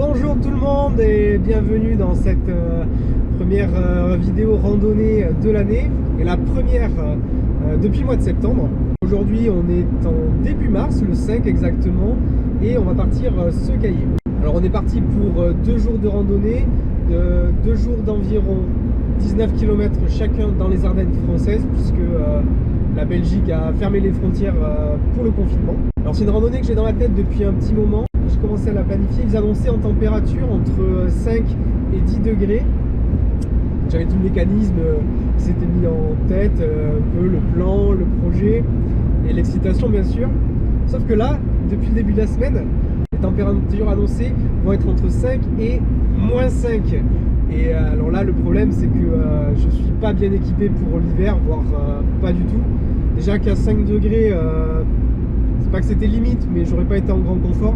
Bonjour tout le monde et bienvenue dans cette première vidéo randonnée de l'année et la première depuis le mois de septembre. Aujourd'hui on est en début mars, le 5 exactement, et on va partir se cailler. Alors on est parti pour 2 jours de randonnée, 2 jours d'environ 19 km chacun dans les Ardennes françaises puisque la Belgique a fermé les frontières pour le confinement. Alors c'est une randonnée que j'ai dans la tête depuis un petit moment. J'ai commencé à la planifier. Ils annonçaient en température entre 5 et 10 degrés. J'avais tout le mécanisme qui s'était mis en tête, un peu le plan, le projet et l'excitation bien sûr. Sauf que là, depuis le début de la semaine, les températures annoncées vont être entre 5 et moins 5. Et alors là, le problème, c'est que je ne suis pas bien équipé pour l'hiver, voire pas du tout. Déjà qu'à 5 degrés, c'est pas que c'était limite, mais j'aurais pas été en grand confort.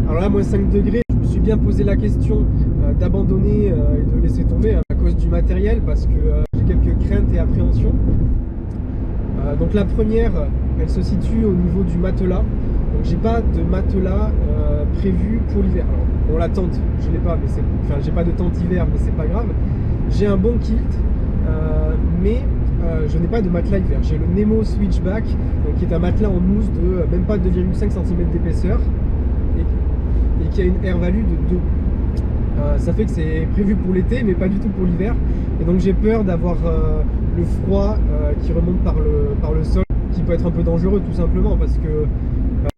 Alors là, moins 5 degrés, je me suis bien posé la question d'abandonner et de laisser tomber à cause du matériel, parce que j'ai quelques craintes et appréhensions. Donc la première, elle se situe au niveau du matelas. Donc j'ai pas de matelas prévu pour l'hiver. Alors bon, la tente, je l'ai pas, mais c'est, enfin j'ai pas de tente hiver, mais c'est pas grave. J'ai un bon kilt, mais je n'ai pas de matelas hiver. J'ai le Nemo Switchback, donc qui est un matelas en mousse de même pas 2,5 cm d'épaisseur et qui a une air value de 2. Ça fait que c'est prévu pour l'été, mais pas du tout pour l'hiver. Et donc j'ai peur d'avoir le froid qui remonte par le sol, qui peut être un peu dangereux tout simplement, parce que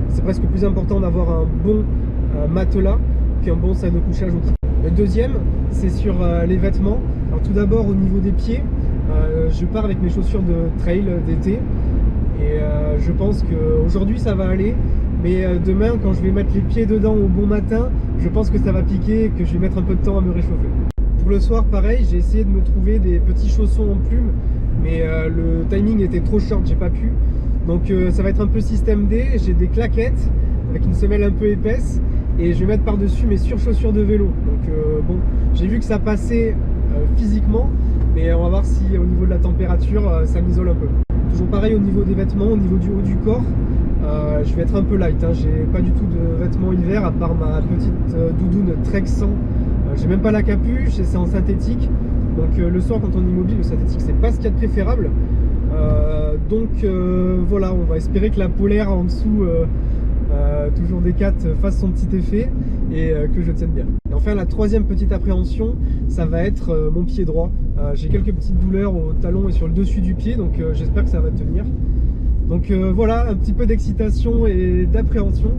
c'est presque plus important d'avoir un bon matelas qu'un bon sac de couchage au kit. Le deuxième, c'est sur les vêtements. Alors tout d'abord au niveau des pieds, je pars avec mes chaussures de trail d'été et je pense qu'aujourd'hui ça va aller, mais demain quand je vais mettre les pieds dedans au bon matin, je pense que ça va piquer et que je vais mettre un peu de temps à me réchauffer. Pour le soir pareil, j'ai essayé de me trouver des petits chaussons en plume, mais le timing était trop short, j'ai pas pu. Donc ça va être un peu système D. J'ai des claquettes avec une semelle un peu épaisse et je vais mettre par dessus mes surchaussures de vélo. Donc bon, j'ai vu que ça passait physiquement, mais on va voir si au niveau de la température ça m'isole un peu. Toujours pareil au niveau des vêtements, au niveau du haut du corps, je vais être un peu light, hein. J'ai pas du tout de vêtements hiver à part ma petite doudoune Trek 100. J'ai même pas la capuche et c'est en synthétique. Donc le soir quand on est immobile, le synthétique c'est pas ce qu'il y a de préférable. Donc voilà, on va espérer que la polaire en dessous, toujours des 4, fasse son petit effet et que je tienne bien. Et enfin la troisième petite appréhension, ça va être mon pied droit. J'ai quelques petites douleurs au talon et sur le dessus du pied, donc j'espère que ça va tenir. Donc voilà, un petit peu d'excitation et d'appréhension.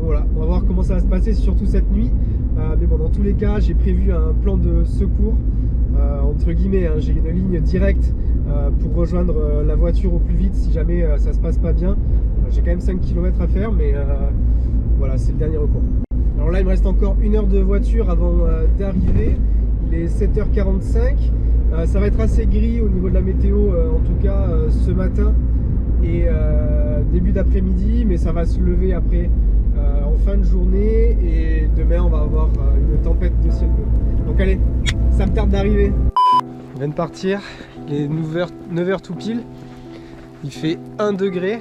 Voilà, on va voir comment ça va se passer, surtout cette nuit. Mais bon, dans tous les cas, j'ai prévu un plan de secours. Entre guillemets, hein, j'ai une ligne directe pour rejoindre la voiture au plus vite si jamais ça se passe pas bien. J'ai quand même 5 km à faire, mais voilà, c'est le dernier recours. Alors là, il me reste encore 1 heure de voiture avant d'arriver. Il est 7h45. Ça va être assez gris au niveau de la météo, en tout cas ce matin et début d'après-midi, mais ça va se lever après en fin de journée, et demain on va avoir une tempête de ciel bleu. Donc allez, ça me tarde d'arriver. On vient de partir, il est 9h tout pile, il fait 1 degré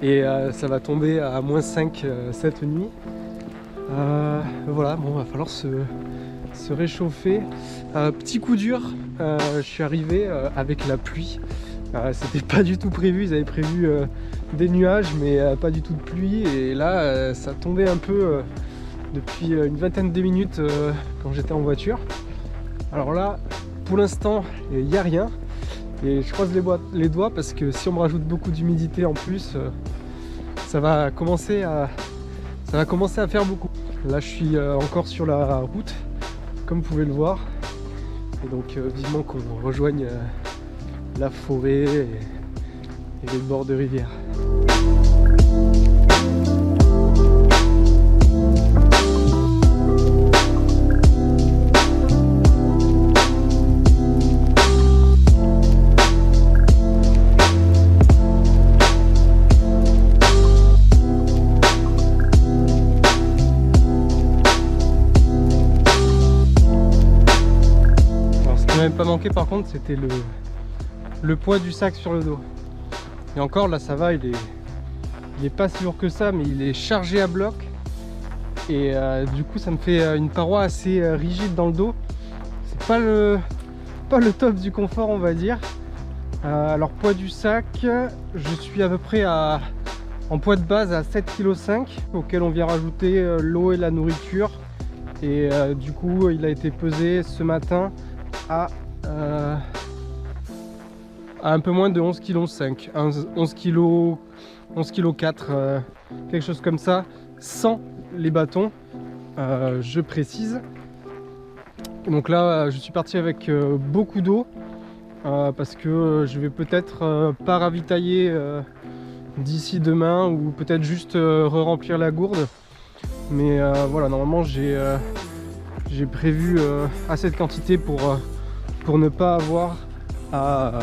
et ça va tomber à moins 5 cette nuit. Voilà, bon, va falloir se réchauffer. Petit coup dur, je suis arrivé avec la pluie. C'était pas du tout prévu, ils avaient prévu des nuages mais pas du tout de pluie, et là ça tombait un peu depuis une vingtaine de minutes quand j'étais en voiture. Alors là pour l'instant il n'y a rien et je croise les doigts parce que si on me rajoute beaucoup d'humidité en plus, ça va commencer à faire beaucoup. Là je suis encore sur la route comme vous pouvez le voir, et donc vivement qu'on rejoigne la forêt et les bords de rivière. Alors ce qui m'avait pas manqué par contre, c'était le poids du sac sur le dos. Et encore là ça va, il est pas si lourd que ça, mais il est chargé à bloc. et du coup ça me fait une paroi assez rigide dans le dos. C'est pas le top du confort, on va dire. Alors poids du sac, je suis à peu près en poids de base à 7,5 kg auquel on vient rajouter l'eau et la nourriture, et du coup il a été pesé ce matin à un peu moins de 11,5 kg, 11 kg 4, quelque chose comme ça, sans les bâtons, je précise. Donc là je suis parti avec beaucoup d'eau, parce que je vais peut-être pas ravitailler d'ici demain, ou peut-être juste re-remplir la gourde. Mais voilà, normalement j'ai prévu assez de quantité pour ne pas avoir à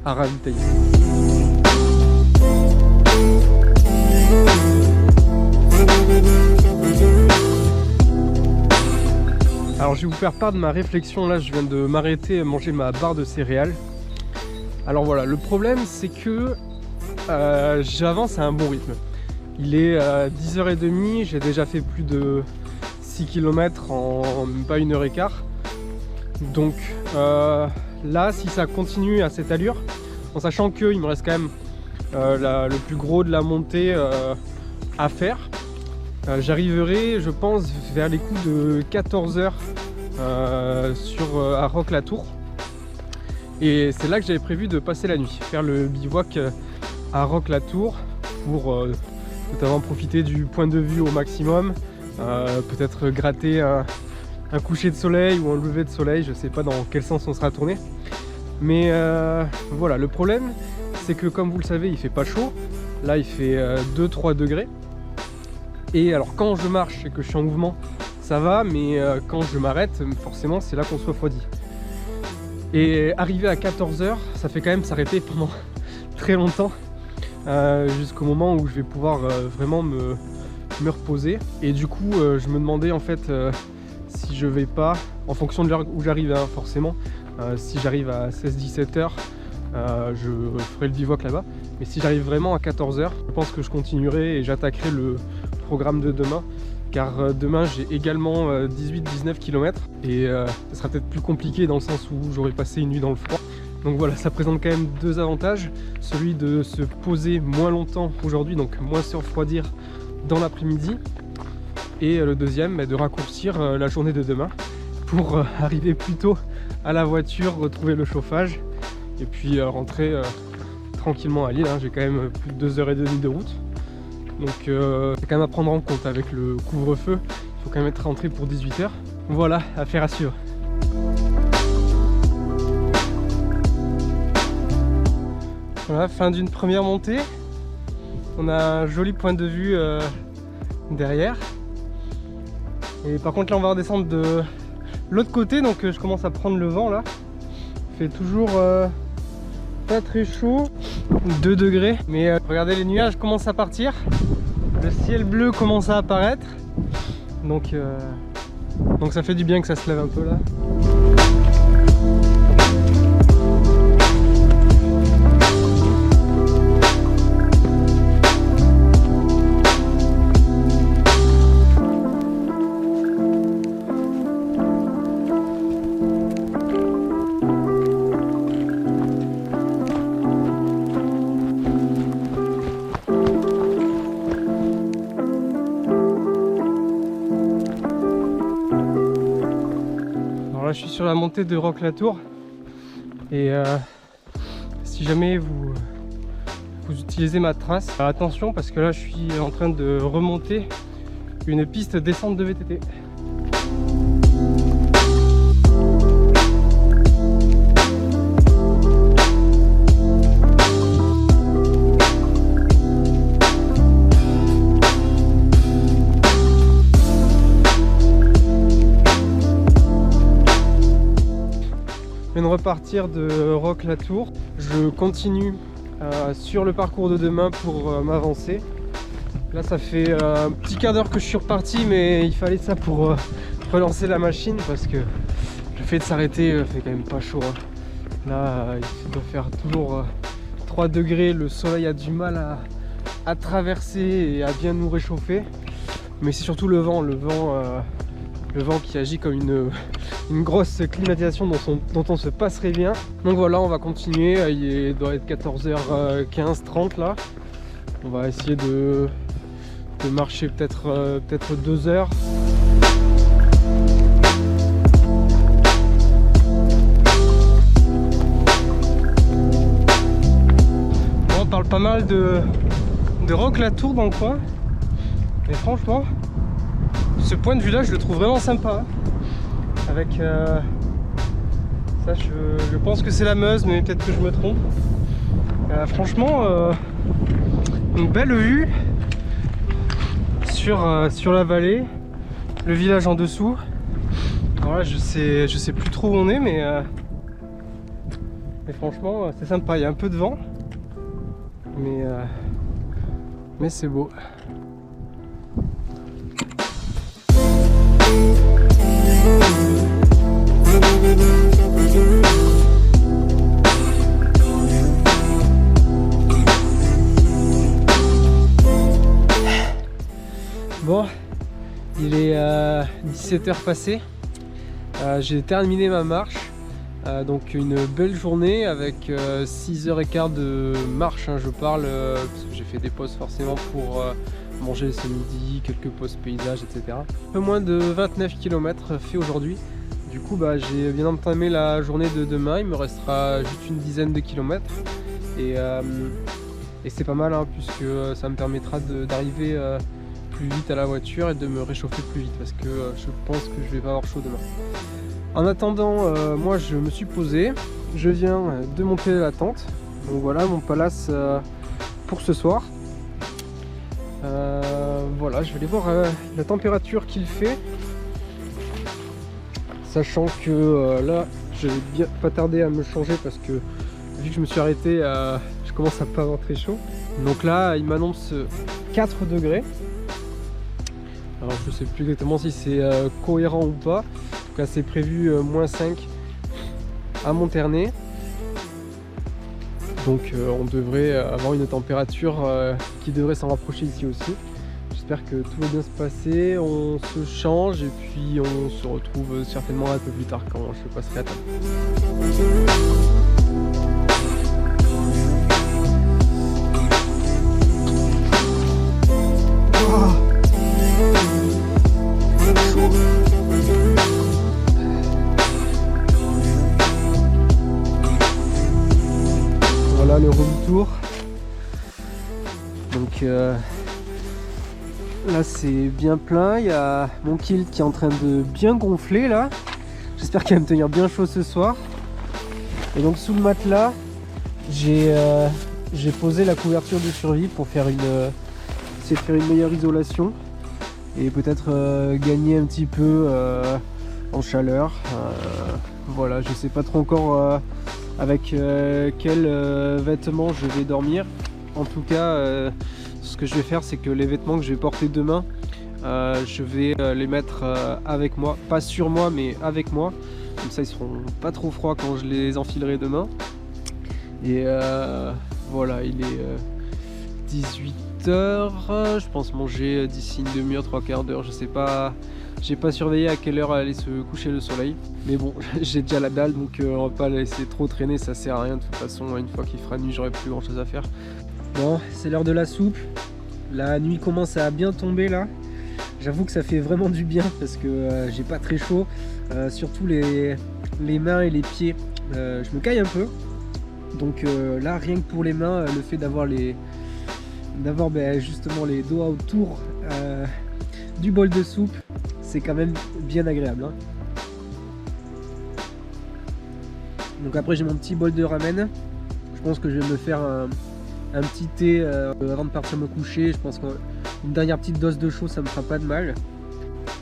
ravitailler. Alors je vais vous faire part de ma réflexion. Là je viens de m'arrêter à manger ma barre de céréales. Alors voilà, le problème c'est que j'avance à un bon rythme. Il est 10h30, j'ai déjà fait plus de 6 km en même pas 1h15. Donc là, si ça continue à cette allure, en sachant qu'il me reste quand même le plus gros de la montée à faire, j'arriverai, je pense, vers les coups de 14h à Roque-la-Tour. Et c'est là que j'avais prévu de passer la nuit, faire le bivouac à Roque-la-Tour pour notamment profiter du point de vue au maximum, peut-être gratter un coucher de soleil ou un lever de soleil, je sais pas dans quel sens on sera tourné. Mais voilà, le problème c'est que, comme vous le savez, il fait pas chaud. Là il fait 2-3 degrés. Et alors quand je marche et que je suis en mouvement, ça va, mais quand je m'arrête, forcément c'est là qu'on se refroidit. Et arrivé à 14h, ça fait quand même s'arrêter pendant très longtemps, jusqu'au moment où je vais pouvoir vraiment me reposer. Et du coup je me demandais en fait si je vais pas, en fonction de l'heure où j'arrive, hein, forcément, si j'arrive à 16-17h, je ferai le bivouac là-bas. Mais si j'arrive vraiment à 14h, je pense que je continuerai et j'attaquerai le programme de demain, car demain j'ai également 18-19 km, et ce sera peut-être plus compliqué dans le sens où j'aurai passé une nuit dans le froid. Donc voilà, ça présente quand même deux avantages: celui de se poser moins longtemps aujourd'hui, donc moins se refroidir dans l'après-midi, et le deuxième, de raccourcir la journée de demain pour arriver plus tôt à la voiture, retrouver le chauffage et puis rentrer tranquillement à Lille, hein. J'ai quand même plus de 2h30 de route, donc c'est quand même à prendre en compte avec le couvre-feu. Il faut quand même être rentré pour 18h. Voilà, affaire à suivre. Voilà, fin d'une première montée. On a un joli point de vue derrière. Et par contre là on va redescendre de l'autre côté, donc je commence à prendre le vent là. Il fait toujours pas très chaud, 2 degrés. Mais regardez, les nuages commencent à partir. Le ciel bleu commence à apparaître. Donc ça fait du bien que ça se lève un peu là. Je suis sur la montée de Roque-la-Tour, et si jamais vous utilisez ma trace, attention, parce que là je suis en train de remonter une piste descente de VTT. Je viens de repartir de Roque-la-Tour. Je continue sur le parcours de demain pour m'avancer. Là ça fait un petit quart d'heure que je suis reparti, mais il fallait ça pour relancer la machine, parce que le fait de s'arrêter fait quand même pas chaud, hein. Là il doit faire toujours 3 degrés, le soleil a du mal à traverser et à bien nous réchauffer. mais c'est surtout le vent qui agit comme une grosse climatisation dont on se passerait bien. Donc voilà, on va continuer, il doit être 14h15, 30 là. On va essayer de marcher peut-être 2 heures. Bon, on parle pas mal de Roque-la-Tour dans le coin. Mais franchement, ce point de vue là je le trouve vraiment sympa. Avec ça, je pense que c'est la Meuse, mais peut-être que je me trompe. Franchement, une belle vue sur la vallée, le village en dessous. Alors là, je sais plus trop où on est, mais franchement c'est sympa. Il y a un peu de vent, mais c'est beau. Bon, il est 17h passé, j'ai terminé ma marche, donc une belle journée avec 6h15 de marche, hein, je parle, parce que j'ai fait des pauses forcément pour manger ce midi, quelques pauses paysages, etc. Un peu moins de 29 km fait aujourd'hui, du coup j'ai bien entamé la journée de demain, il me restera juste une dizaine de kilomètres, et c'est pas mal, hein, puisque ça me permettra d'arriver plus vite à la voiture et de me réchauffer plus vite, parce que je pense que je vais pas avoir chaud demain. En attendant, moi je me suis posé, je viens de monter la tente, donc voilà mon palace pour ce soir. Voilà, je vais aller voir la température qu'il fait, sachant que là je vais bien pas tarder à me changer, parce que vu que je me suis arrêté, je commence à pas avoir très chaud. Donc là il m'annonce 4 degrés. Alors je sais plus exactement si c'est cohérent ou pas. En tout cas c'est prévu -5 à Monternay. Donc on devrait avoir une température qui devrait s'en rapprocher ici aussi. J'espère que tout va bien se passer, on se change et puis on se retrouve certainement un peu plus tard quand je passerai à table. Voilà le retour. Donc là c'est bien plein, il y a mon kilt qui est en train de bien gonfler là. J'espère qu'il va me tenir bien chaud ce soir. Et donc sous le matelas, j'ai posé la couverture de survie pour essayer de faire une meilleure isolation et peut-être gagner un petit peu en chaleur. Voilà, je sais pas trop encore avec quels vêtements je vais dormir. En tout cas, ce que je vais faire, c'est que les vêtements que je vais porter demain, je vais les mettre avec moi, pas sur moi mais avec moi, comme ça ils seront pas trop froids quand je les enfilerai demain. Et voilà, il est 18h, je pense manger d'ici une demi-heure, 3/4 d'heure, je sais pas, j'ai pas surveillé à quelle heure allait se coucher le soleil, mais bon, j'ai déjà la dalle, donc on va pas la laisser trop traîner, ça sert à rien. De toute façon, une fois qu'il fera nuit, j'aurai plus grand chose à faire. Bon, c'est l'heure de la soupe, la nuit commence à bien tomber là. J'avoue que ça fait vraiment du bien parce que j'ai pas très chaud, surtout les mains et les pieds, je me caille un peu. Donc là, rien que pour les mains, le fait d'avoir justement les doigts autour du bol de soupe, c'est quand même bien agréable, hein. Donc après j'ai mon petit bol de ramen. Je pense que je vais me faire un petit thé avant de partir me coucher. Je pense qu'une dernière petite dose de chaud, ça me fera pas de mal.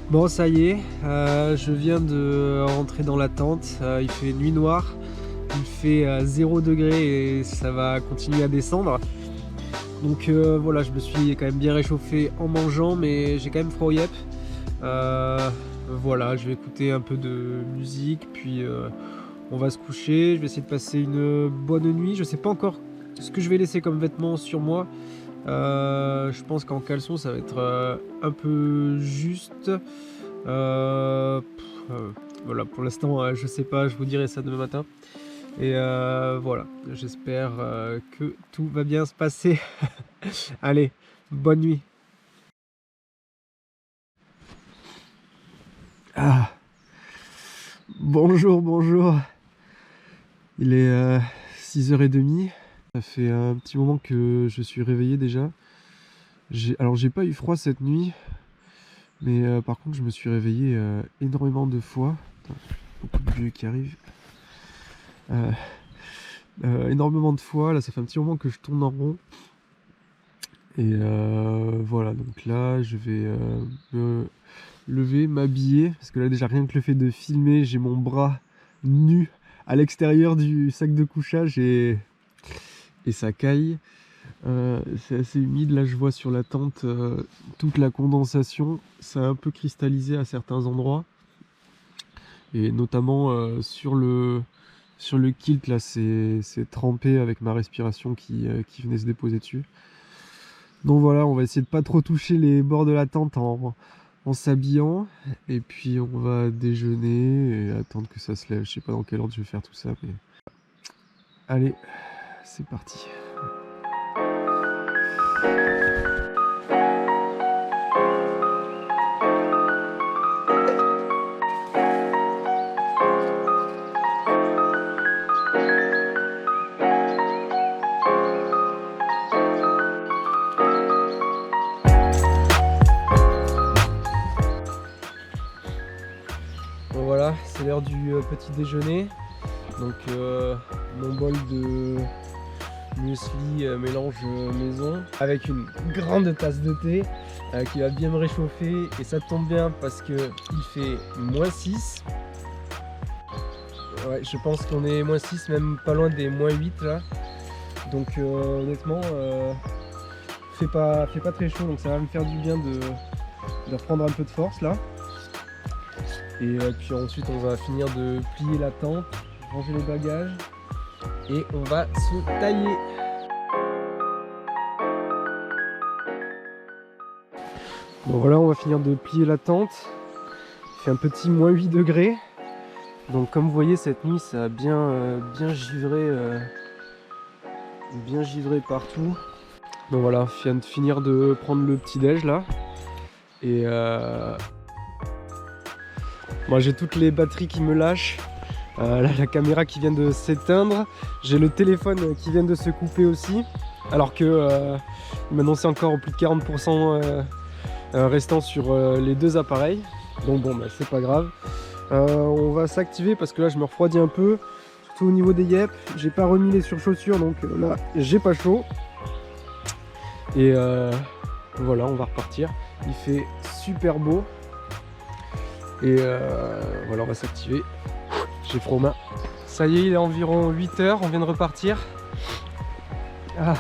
Bon, ça y est, je viens de rentrer dans la tente. Il fait nuit noire, il fait 0 degré et ça va continuer à descendre. Donc voilà, je me suis quand même bien réchauffé en mangeant, mais j'ai quand même froid aux yep. Voilà, je vais écouter un peu de musique, puis on va se coucher. Je vais essayer de passer une bonne nuit. Je sais pas encore ce que je vais laisser comme vêtements sur moi. Je pense qu'en caleçon ça va être un peu juste. Voilà, pour l'instant je sais pas, je vous dirai ça demain matin. Et voilà, j'espère que tout va bien se passer. Allez, bonne nuit. Ah, bonjour, bonjour. Il est 6h30. Ça fait un petit moment que je suis réveillé déjà. Alors j'ai pas eu froid cette nuit, mais par contre je me suis réveillé énormément de fois. Attends, beaucoup de vieux qui arrivent. Énormément de fois, là ça fait un petit moment que je tourne en rond. Et voilà, donc là je vais me lever, m'habiller, parce que là déjà rien que le fait de filmer, j'ai mon bras nu à l'extérieur du sac de couchage et ça caille. C'est assez humide, là je vois sur la tente toute la condensation, ça a un peu cristallisé à certains endroits, et notamment sur le kilt là, c'est trempé avec ma respiration qui venait se déposer dessus. Donc voilà, on va essayer de pas trop toucher les bords de la tente en s'habillant, et puis on va déjeuner et attendre que ça se lève. Je sais pas dans quel ordre je vais faire tout ça, mais allez, c'est parti. Bon voilà, c'est l'heure du petit déjeuner. Donc mon bol de muesli mélange maison avec une grande tasse de thé qui va bien me réchauffer, et ça tombe bien parce que il fait -6. Ouais, je pense qu'on est -6, même pas loin des -8 là. Donc honnêtement fait pas très chaud, donc ça va me faire du bien de reprendre un peu de force là. Et puis ensuite on va finir de plier la tente, ranger les bagages et on va se tailler. Bon voilà, on va finir de plier la tente. Il fait un petit -8 degrés. Donc comme vous voyez, cette nuit ça a bien givré partout. Donc voilà, je viens de finir de prendre le petit déj là. Et moi j'ai toutes les batteries qui me lâchent. Là, la caméra qui vient de s'éteindre. J'ai le téléphone qui vient de se couper aussi. Alors que il m'annonçait encore plus de 40% restant sur les deux appareils. Donc bon, bah, c'est pas grave. On va s'activer parce que là je me refroidis un peu. Surtout au niveau des yep. J'ai pas remis les surchaussures, donc là j'ai pas chaud. Et voilà, on va repartir. Il fait super beau. Et voilà, on va s'activer. J'ai froid aux mains. Ça y est, il est environ 8 h, on vient de repartir. Ah,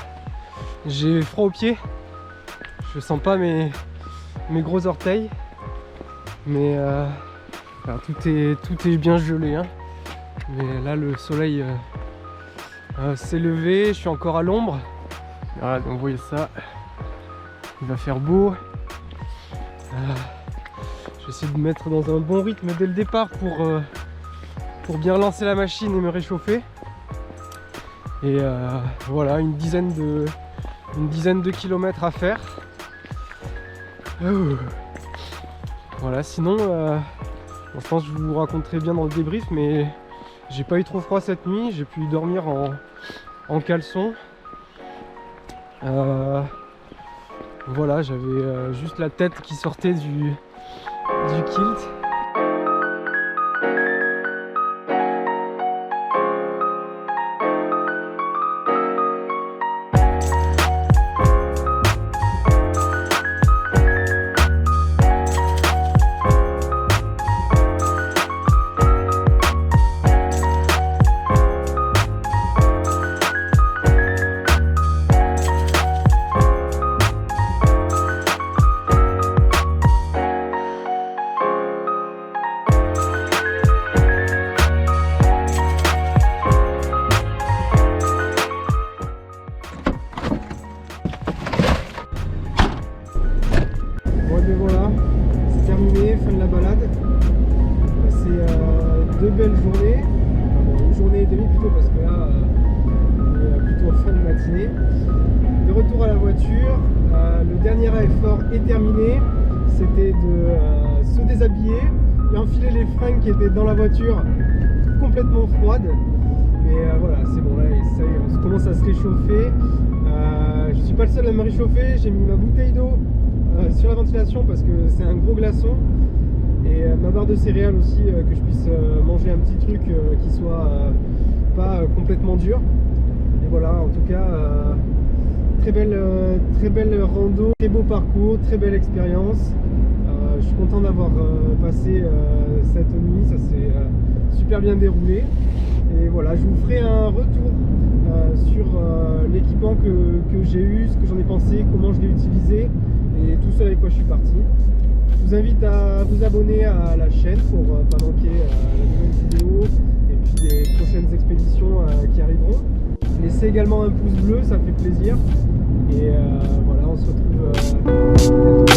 j'ai froid aux pieds. Je sens pas mes gros orteils. Mais alors, tout est bien gelé, hein. Mais là, le soleil s'est levé. Je suis encore à l'ombre. Voilà, donc vous voyez ça. Il va faire beau. J'essaie de me mettre dans un bon rythme dès le départ pour bien lancer la machine et me réchauffer. Et voilà, une dizaine de kilomètres à faire. Voilà, sinon je pense que je vous raconterai bien dans le débrief, mais j'ai pas eu trop froid cette nuit. J'ai pu dormir en caleçon. Voilà, j'avais juste la tête qui sortait du kilt. deux belles journées. Bon, une journée et demie plutôt parce que là on est plutôt en fin de matinée. De retour à la voiture, le dernier effort est terminé. C'était de se déshabiller et enfiler les fringues qui étaient dans la voiture complètement froides. Mais voilà, c'est bon, là ça y est, on commence à se réchauffer. Je suis pas le seul à me réchauffer, j'ai mis ma bouteille d'eau sur la ventilation parce que c'est un gros glaçon. Et ma barre de céréales aussi, que je puisse manger un petit truc qui soit pas complètement dur. Et voilà, en tout cas, très belle rando, très beau parcours, très belle expérience. Je suis content d'avoir passé cette nuit, ça s'est super bien déroulé. Et voilà, je vous ferai un retour sur l'équipement que j'ai eu, ce que j'en ai pensé, comment je l'ai utilisé et tout ce avec quoi je suis parti. Je vous invite à vous abonner à la chaîne pour ne pas manquer la nouvelle vidéo et puis les prochaines expéditions qui arriveront. Laissez également un pouce bleu, ça fait plaisir. Et voilà, on se retrouve bientôt.